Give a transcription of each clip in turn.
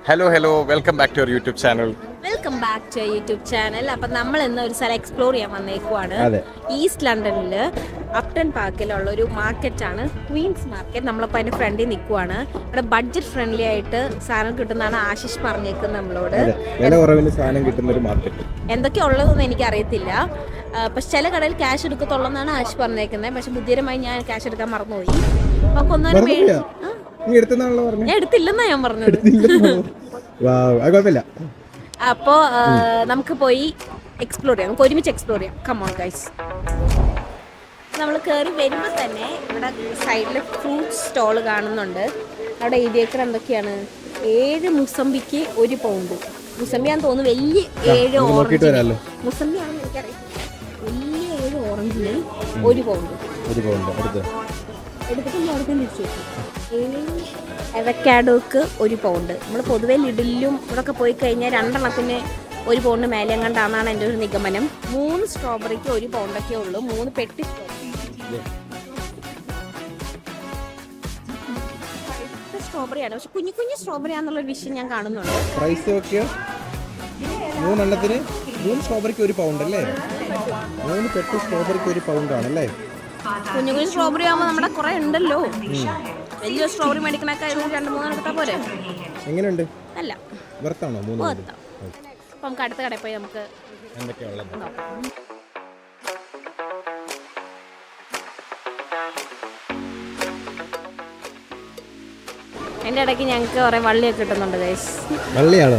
Hello welcome back to your YouTube channel. Welcome back to YouTube channel. അപ്പം നമ്മൾ ഇന്ന് ഒരു സ്ഥലം എക്സ്പ്ലോർ ചെയ്യാൻ വന്നേക്കുവാണ്. ഈസ്റ്റ് ലണ്ടനിൽ അപ്ടൺ പാർക്കിലുള്ള ഒരു മാർക്കറ്റാണ് ക്വീൻസ് മാർക്കറ്റ്. നമ്മളപ്പോൾ അതിൻ്റെ ഫ്രണ്ടിൽ നിൽക്കുവാണ്. ഇവിടെ ബഡ്ജറ്റ് ഫ്രണ്ട്ലി ആയിട്ട് സാധനം കിട്ടുന്നതാണ് ആശിഷ് പറഞ്ഞേക്കുന്നത് നമ്മളോട്. സാധനം കിട്ടുന്ന ഒരു മാർക്കറ്റ്. എന്തൊക്കെയാ ഉള്ളതെന്ന് എനിക്കറിയത്തില്ല. പക്ഷെ ചില കടയിൽ ക്യാഷ് എടുക്കത്തുള്ളതെന്നാണ് ആശിഷ് പറഞ്ഞേക്കുന്നത്. പക്ഷെ ബുദ്ധിപരമായി ഞാൻ ക്യാഷ് എടുക്കാൻ മറന്നുപോയി. അപ്പോൾ ഒന്നും ഞാൻ എടുത്തില്ലെന്നാ ഞാൻ പറഞ്ഞത്. അപ്പോ നമുക്ക് പോയി എക്സ്പ്ലോർ ചെയ്യാം. നമുക്ക് ഒരുമിച്ച് എക്സ്പ്ലോർ ചെയ്യാം. Come on guys. നമ്മൾ കയറി വരുമ്പോൾ തന്നെ ഇവിടെ സൈഡിൽ ഫ്രൂട്ട്സ് സ്റ്റോൾ കാണുന്നുണ്ട്. അവിടെ എഴുതിയേക്കണ എന്തൊക്കെയാണ്? 7 മുസംബിക്ക് 1 പൗണ്ട്. മുസംബിയാന്ന് തോന്നുന്നു. വലിയ 7 ഓറഞ്ച് മുസംബിയാണെന്ന് എനിക്കറിയാം. വലിയ 7 ഓറഞ്ചിന് 1 പൗണ്ട് എടുത്തിട്ട് ഓർക്കാൻ തിരിച്ചു വെക്കും. 7 അവക്കാഡോക്ക് 1 പൗണ്ട്. നമ്മൾ പൊതുവെ ലിഡിലും ഇവിടെയൊക്കെ പോയി കഴിഞ്ഞാൽ 2 എണ്ണത്തിന് 1 പൗണ്ട് മേലെ എങ്ങാണ്ടാണെന്നാണ് എൻ്റെ ഒരു നിഗമനം. 3 സ്ട്രോബെറിക്ക് 1 പൗണ്ടൊക്കെ ഉള്ളൂ. 3 പെട്ടി സ്ട്രോബെറിയാണ്. പക്ഷെ കുഞ്ഞു കുഞ്ഞു സ്ട്രോബെറി ആണെന്നുള്ളൊരു വിഷയം ഞാൻ കാണുന്നുണ്ട്. പ്രൈസ് നോക്കിയോ? 3 എണ്ണത്തിന് 3 സ്ട്രോബെറിക്ക് 1 പൗണ്ട് അല്ലേ? 3 പെട്ടി സ്ട്രോബെറിക്ക് 1 പൗണ്ട് ആണല്ലേ? കുഞ്ഞു കുഞ്ഞു സ്ട്രോബെറി ആകുമ്പോൾ നമ്മുടെ കുറെ ഉണ്ടല്ലോ. വലിയ സ്ട്രോബെറി മേടിക്കണൊക്കെ 2-3 എടുത്താൽ പോരെ? എങ്ങനെയുണ്ട്? അല്ല, വെർത്താണോ? 3 അപ്പം നമുക്ക് അടുത്ത കടയിൽ പോയി നമുക്ക് നോക്കാം. അതിന്റെ ഇടയ്ക്ക് ഞങ്ങൾക്ക് കുറെ വള്ളിയൊക്കെ കിട്ടുന്നുണ്ട് ഗൈസ്. വള്ളിയാണോ?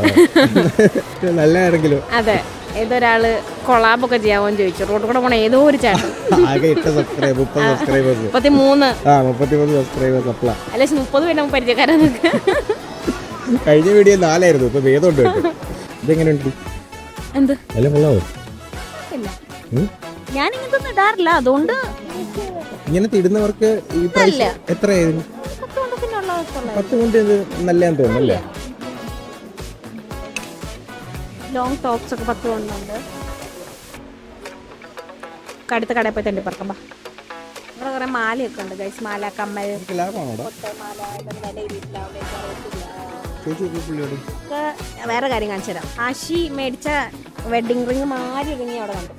നല്ലതാണെങ്കിലും. അതെ, ഏതൊരാള് കൊളാബൊക്കെ ചെയ്യാമോന്ന് ചോദിച്ചു. റോഡ് കൂടെ പോണ ഏതോ ഒരു ചേട്ടൻ. 33 അല്ല 30 പേര് നമുക്ക് പരിചയക്കാരാണ്. കഴിഞ്ഞ വീഡിയോ 4 ആയിരുന്നു. ഇപ്പൊ വേദമുണ്ട്. ഇതെങ്ങനെയുണ്ട്? എന്ത് ഇല്ല, ഞാൻ ഇങ്ങനത്തെ ഇടാറില്ല. അതുകൊണ്ട് ഇങ്ങനത്തെ ഇടുന്നവർക്ക് ഈ പ്രൈസ് എത്രയായിരുന്നു? 10 കൊണ്ട് നല്ലതാന്ന് തോന്നുന്നല്ലേ? ലോങ് ടോപ്സ് ഒക്കെ 10 കൊണ്ടുണ്ട്. അടുത്ത കടയിൽ പോയി തണ്ടി പറക്കാം. ഇവിടെ കുറെ മാലയൊക്കെ ഉണ്ട് ഗൈസ്. മാല, കമ്മൽ, വേറെ കാര്യം കാണിച്ചു തരാം. ആശി മേടിച്ച വെഡിങ് റിങ് മാരി ഇറങ്ങി അവിടെ കണ്ടു.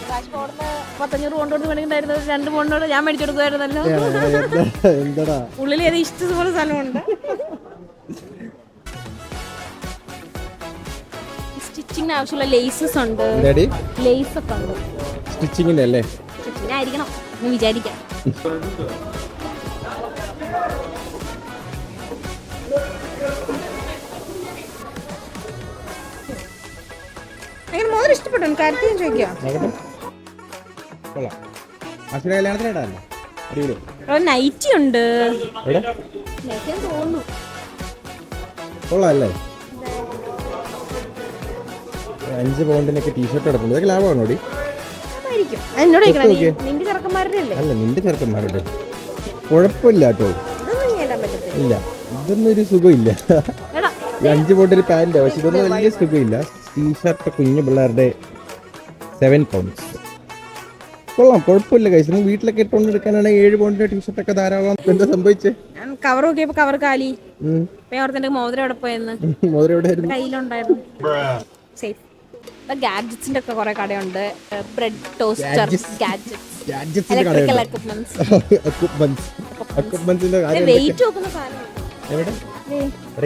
കാശ് പോടുന്ന 500 കൊണ്ടോട്ട് മേടിക്കണ്ടായിരുന്നു. 2 കൊണ്ടോട് ഞാൻ മേടിച്ചു കൊടുക്കുമായിരുന്നല്ലോ. ഉള്ളിൽ ഏത് ഇഷ്ടംപോലെ സ്ഥലമുണ്ട്. സ്റ്റിച്ചിങ്ങിന് ആവശ്യമുള്ള ലേസസ് ഉണ്ട്. ലേസ് ഒക്കെ ഉണ്ട്. സ്റ്റിച്ചിങ്ങിന്റെ അല്ലേ? സ്റ്റിച്ചിങ് ആയിരിക്കണം എന്ന് വിചാരിക്കാം. അങ്ങനെ മോതിരം ഇഷ്ടപ്പെട്ടു. കാര്യത്തിൽ ചോദിക്കാം. നൈറ്റി ഉണ്ട് തോന്നുന്നു. കൊള്ളാല്ലേ? 5 പൗണ്ടിനൊക്കെ ടീഷർട്ട് എടുക്കുന്നത്. ഇതൊക്കെ ലാഭമാണോ? നിന്റെ ചെറുക്കന്മാരുടെ അല്ല, നിന്റെ ചെറുക്കന്മാരുടെ കുഴപ്പമില്ല കേട്ടോ. ഇല്ല, ഇതൊന്നും ഒരു സുഖമില്ല. 5 പൗണ്ടിന് പാൻറ്. പക്ഷെ ഇതൊന്നും വലിയ സുഖമില്ല. ടീഷർട്ട് കുഞ്ഞു പിള്ളേരുടെ 7 പൗണ്ട്സ്. കൊള്ളാം, കുഴപ്പമില്ല കൈസ്. നമുക്ക് വീട്ടിലൊക്കെ ഇട്ടുകൊണ്ട് എടുക്കാനാണെങ്കിൽ 7 പൗണ്ടിന്റെ ടീഷർട്ടൊക്കെ ധാരാളം. എന്താ സംഭവിച്ചേ? കവർ നോക്കിയപ്പോ കവർ കാലി. മോതിരം എവിടെ പോയെന്ന്? മോതിരം എവിടെ കയ്യിലുണ്ടായിരുന്നു. സേഫ്. ഗാഡ്ജറ്റ്സിന്റെ ഒക്കെ കുറെ കടയുണ്ട്. ബ്രെഡ് ടോസ്റ്റർ, ഇലക്ട്രിക്കൽ എക്യുപ്മെന്റ്സിന്റെ വെയിറ്റ് നോക്കുന്ന സാധനം.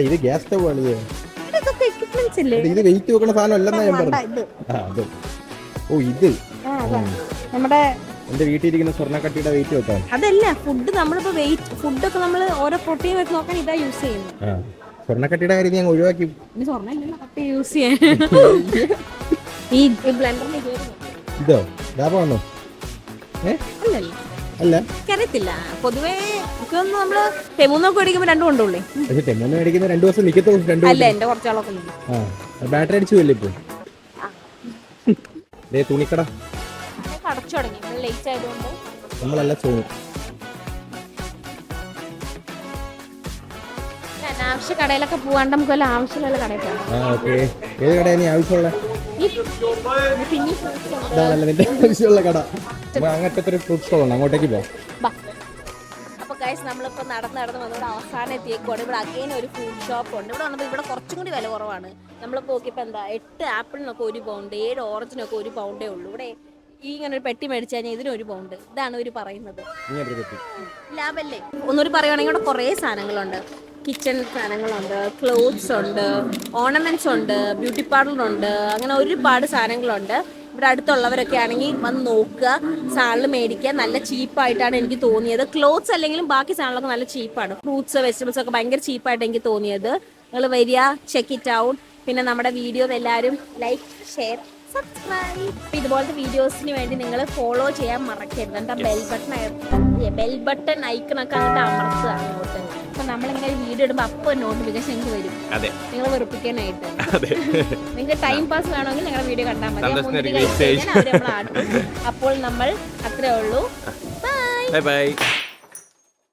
ഇത് ഗ്യാസ് സ്റ്റവ് ആണ്. എക്യുപ്മെന്റ്സ് ഇല്ലേ? ഇത് വെയിറ്റ് നോക്കുന്ന സാധനം അല്ലെന്നാ ഞാൻ പറഞ്ഞു. ഓ, ഇത് നമ്മുടെ എന്റെ വീട്ടിലിരിക്കുന്ന സ്വർണ്ണക്കട്ടിയുടെ വെയിറ്റ് വെക്കാൻ. അതല്ല, ഫുഡ് നമ്മളിപ്പോ വെയിറ്റ് ഫുഡൊക്കെ നമ്മൾ ഓരോ പ്രോട്ടീൻ വെച്ച് നോക്കാൻ ഇതാ യൂസ് ചെയ്യുന്നത്. സ്വർണ്ണക്കട്ടിയുടെ കാര്യം ഞാൻ ഒഴിവാക്കി. യൂസ് ചെയ്യാൻ ഈ ബ്ലെൻഡറിൽ ഇതോ ലാഭമാണോ? അല്ല, അറിയത്തില്ല. പൊതുവേ നമ്മള് ടെമൂന്നൊക്കെ മേടിക്കുമ്പോ 2 കൊണ്ടുള്ളേ. പക്ഷെ ടെമൂന്ന് മേടിക്കുന്ന 2 ദിവസം നിൽക്കത്തുള്ളൂ. അല്ല, എന്റെ കുറച്ചാളൊക്കെ ബാറ്ററി അടിച്ചു പോയില്ലേ ഇപ്പൊ? തുണിക്കട അടച്ചു തുടങ്ങി. ലേറ്റ് ആയതുകൊണ്ട് നമ്മളല്ല തോന്നും. അനാവശ്യ കടയിലൊക്കെ പോവാണ്ട് നമുക്ക് വല്ല ആവശ്യമുള്ള കടയിൽ പോകാം. ഏത് കടയാണ് ആവശ്യമുള്ള? ആവശ്യമുള്ള കട അങ്ങനത്തെ ഒരു ഫ്രൂട്ട് സ്റ്റോൾ ഉണ്ട്. അങ്ങോട്ടേക്ക് പോവാം. അപ്പോൾ ഗൈസ്, നമ്മളിപ്പോൾ നടന്ന് വന്നവിടെ അവസാനം എത്തിയേക്കുവാണ്. ഇവിടെ അഗൈൻ ഒരു ഫ്രൂട്ട് ഷോപ്പ് ഉണ്ട്. ഇവിടെ വന്നപ്പോൾ ഇവിടെ കുറച്ചും കൂടി വില കുറവാണ്. നമ്മളിപ്പോൾ നോക്കിയപ്പോൾ എന്താ 8 ആപ്പിളിനൊക്കെ 1 പൗണ്ട്, 7 ഓറഞ്ചിനൊക്കെ 1 പൗണ്ടേ ഉള്ളൂ. ഇവിടെ ഈ ഇങ്ങനെ ഒരു പെട്ടി മേടിച്ചു കഴിഞ്ഞാൽ ഇതിന് 1 പൗണ്ട്. ഇതാണ് ഇവർ പറയുന്നത്. ലാഭല്ലേ? ഒന്നുകൂടി പറയുവാണെങ്കിൽ ഇവിടെ കുറേ സാധനങ്ങളുണ്ട്. കിച്ചൺ സാധനങ്ങളുണ്ട്, ക്ലോത്ത്സ് ഉണ്ട്, ഓർണമെന്റ്സ് ഉണ്ട്, ബ്യൂട്ടി പാർലറുണ്ട്, അങ്ങനെ ഒരുപാട് സാധനങ്ങളുണ്ട്. ഇവിടെ അടുത്തുള്ളവരൊക്കെ ആണെങ്കിൽ വന്ന് നോക്കുക, സാധനങ്ങൾ മേടിക്കുക. നല്ല ചീപ്പായിട്ടാണ് എനിക്ക് തോന്നിയത്. ക്ലോത്ത്സ് അല്ലെങ്കിലും ബാക്കി സാധനങ്ങളൊക്കെ നല്ല ചീപ്പാണ്. ഫ്രൂട്ട്സ് വെജിറ്റബിൾസ് ഒക്കെ ഭയങ്കര ചീപ്പായിട്ട് എനിക്ക് തോന്നിയത്. നിങ്ങൾ വരിക, ചെക്ക് ഇറ്റ് ഔട്ട്. പിന്നെ നമ്മുടെ വീഡിയോ എല്ലാവരും ലൈക്ക്, ഷെയർ, സബ്സ്ക്രൈബ്. ഇതുപോലത്തെ വീഡിയോസിന് വേണ്ടി നിങ്ങൾ ഫോളോ ചെയ്യാൻ മറക്കരുത്. എന്താ ബെൽ ബട്ടൺ ഐക്കണൊക്കെ അങ്ങോട്ട് അമർത്തുക അങ്ങോട്ട്. അപ്പൊ നമ്മളിങ്ങനെ വീഡിയോ ഇടുമ്പോൾ അപ്പോൾ നോട്ടിഫിക്കേഷൻ എനിക്ക് വരും, നിങ്ങൾ വെറുപ്പിക്കാനായിട്ട്. നിങ്ങൾക്ക് ടൈം പാസ് വേണമെങ്കിൽ ഞങ്ങളുടെ വീഡിയോ കണ്ടാൽ മതി. അപ്പോൾ നമ്മൾ അത്രേ ഉള്ളൂ. ബൈ.